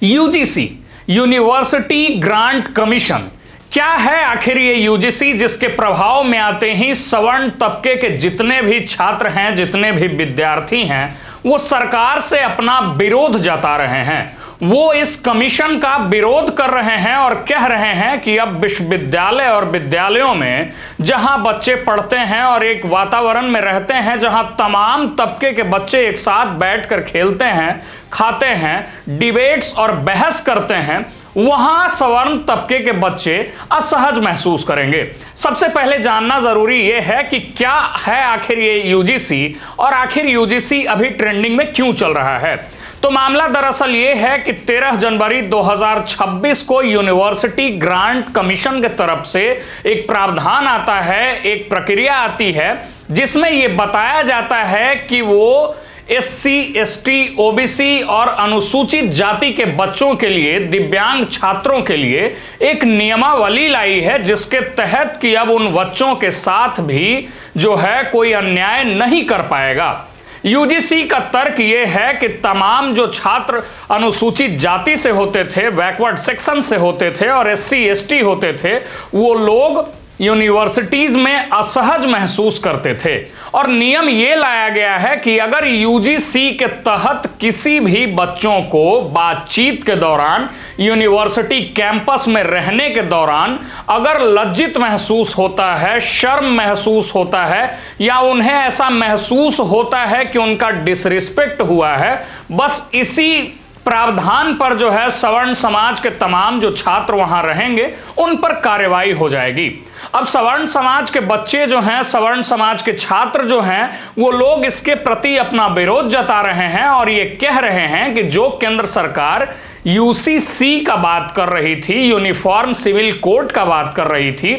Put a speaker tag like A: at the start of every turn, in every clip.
A: UGC, university grant commission, क्या है आखिर ये यूजीसी जिसके प्रभाव में आते ही सवर्ण तबके के जितने भी छात्र हैं, जितने भी विद्यार्थी हैं, वो सरकार से अपना विरोध जता रहे हैं। वो इस कमीशन का विरोध कर रहे हैं और कह रहे हैं कि अब विश्वविद्यालय और विद्यालयों में जहां बच्चे पढ़ते हैं और एक वातावरण में रहते हैं जहां तमाम तबके के बच्चे एक साथ बैठकर खेलते हैं, खाते हैं, डिबेट्स और बहस करते हैं, वहां सवर्ण तबके के बच्चे असहज महसूस करेंगे। सबसे पहले जानना जरूरी यह है कि क्या है आखिर ये यूजीसी और आखिर यूजीसी अभी ट्रेंडिंग में क्यों चल रहा है। तो मामला दरअसल ये है कि 13 जनवरी 2026 को यूनिवर्सिटी ग्रांट कमीशन की तरफ से एक प्रावधान आता है, एक प्रक्रिया आती है जिसमें यह बताया जाता है कि वो एससी, एसटी, ओबीसी और अनुसूचित जाति के बच्चों के लिए, दिव्यांग छात्रों के लिए एक नियमावली लाई है जिसके तहत कि अब उन बच्चों के साथ भी जो है कोई अन्याय नहीं कर पाएगा। यूजीसी का तर्क यह है कि तमाम जो छात्र अनुसूचित जाति से होते थे, बैकवर्ड सेक्शन से होते थे और एससी, एसटी होते थे, वो लोग यूनिवर्सिटीज में असहज महसूस करते थे और नियम यह लाया गया है कि अगर यूजीसी के तहत किसी भी बच्चों को बातचीत के दौरान, यूनिवर्सिटी कैंपस में रहने के दौरान अगर लज्जित महसूस होता है, शर्म महसूस होता है या उन्हें ऐसा महसूस होता है कि उनका डिसरिस्पेक्ट हुआ है, बस इसी प्रावधान पर जो है सवर्ण समाज के तमाम जो छात्र वहां रहेंगे उन पर कार्रवाई हो जाएगी। अब सवर्ण समाज के बच्चे जो हैं, सवर्ण समाज के छात्र जो हैं, वो लोग इसके प्रति अपना विरोध जता रहे हैं और ये कह रहे हैं कि जो केंद्र सरकार यूसीसी का बात कर रही थी, यूनिफॉर्म सिविल कोड का बात कर रही थी,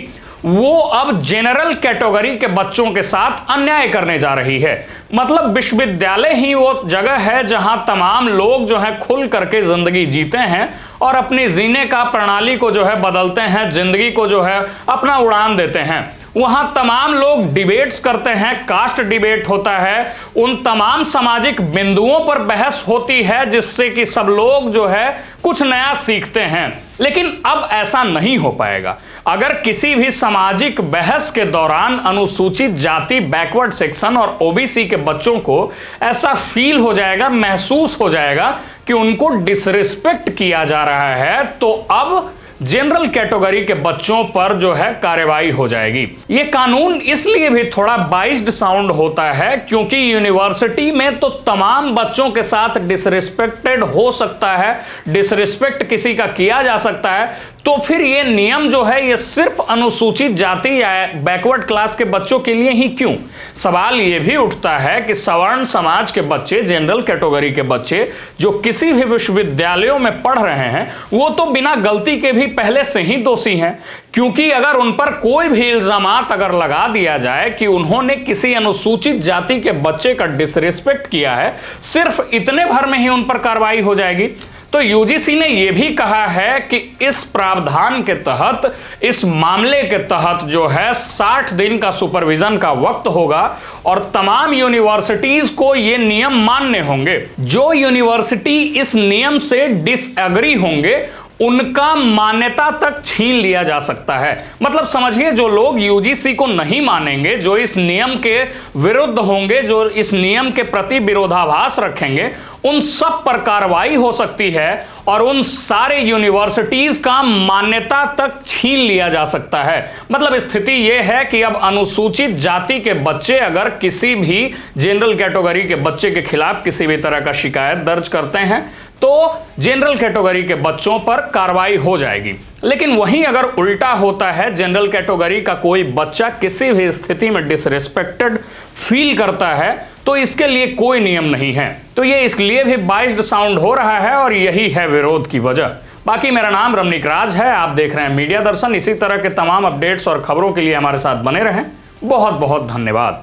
A: वो अब जनरल कैटेगरी के बच्चों के साथ अन्याय करने जा रही है। मतलब विश्वविद्यालय ही वो जगह है जहां तमाम लोग जो है खुल करके जिंदगी जीते हैं और अपनी जीने का प्रणाली को जो है बदलते हैं, जिंदगी को जो है अपना उड़ान देते हैं। वहां तमाम लोग डिबेट्स करते हैं, कास्ट डिबेट होता है, उन तमाम सामाजिक बिंदुओं पर बहस होती है जिससे कि सब लोग जो है कुछ नया सीखते हैं। लेकिन अब ऐसा नहीं हो पाएगा। अगर किसी भी सामाजिक बहस के दौरान अनुसूचित जाति, बैकवर्ड सेक्शन और ओबीसी के बच्चों को ऐसा फील हो जाएगा, महसूस हो जाएगा कि उनको डिसरिस्पेक्ट किया जा रहा है, तो अब जनरल कैटेगरी के बच्चों पर जो है कार्रवाई हो जाएगी। यह कानून इसलिए भी थोड़ा बाइस्ड साउंड होता है क्योंकि यूनिवर्सिटी में तो तमाम बच्चों के साथ डिसरिस्पेक्टेड हो सकता है, डिसरिस्पेक्ट किसी का किया जा सकता है, तो फिर यह नियम जो है ये सिर्फ अनुसूचित जाति या बैकवर्ड क्लास के बच्चों के लिए ही क्यों। सवाल यह भी उठता है कि सवर्ण समाज के बच्चे, जनरल कैटेगरी के बच्चे जो किसी भी विश्वविद्यालयों में पढ़ रहे हैं, वो तो बिना गलती के भी पहले से ही दोषी हैं, क्योंकि अगर उन पर कोई भी इल्जामात अगर लगा दिया जाए कि उन्होंने किसी अनुसूचित जाति के बच्चे का डिसरिस्पेक्ट किया है, सिर्फ इतने भर में ही उन पर कार्रवाई हो जाएगी। तो यूजीसी ने यह भी कहा है कि इस प्रावधान के तहत, इस मामले के तहत जो है 60 दिन का सुपरविजन का वक्त होगा और तमाम यूनिवर्सिटीज को यह नियम मानने होंगे। जो यूनिवर्सिटी इस नियम से डिसएग्री होंगे उनका मान्यता तक छीन लिया जा सकता है। मतलब समझिए, जो लोग यूजीसी को नहीं मानेंगे, जो इस नियम के विरुद्ध होंगे, जो इस नियम के प्रति विरोधाभास रखेंगे, उन सब पर कार्रवाई हो सकती है और उन सारे यूनिवर्सिटीज का मान्यता तक छीन लिया जा सकता है। मतलब स्थिति यह है कि अब अनुसूचित जाति के बच्चे अगर किसी भी जनरल कैटेगरी के बच्चे के खिलाफ किसी भी तरह का शिकायत दर्ज करते हैं तो जनरल कैटेगरी के बच्चों पर कार्रवाई हो जाएगी। लेकिन वहीं अगर उल्टा होता है, जनरल कैटेगरी का कोई बच्चा किसी भी स्थिति में डिसरिस्पेक्टेड फील करता है, तो इसके लिए कोई नियम नहीं है। तो ये इसलिए भी बाइस्ड साउंड हो रहा है और यही है विरोध की वजह। बाकी मेरा नाम रमनीक राज है, आप देख रहे हैं मीडिया दर्शन। इसी तरह के तमाम अपडेट्स और खबरों के लिए हमारे साथ बने रहें। बहुत बहुत धन्यवाद।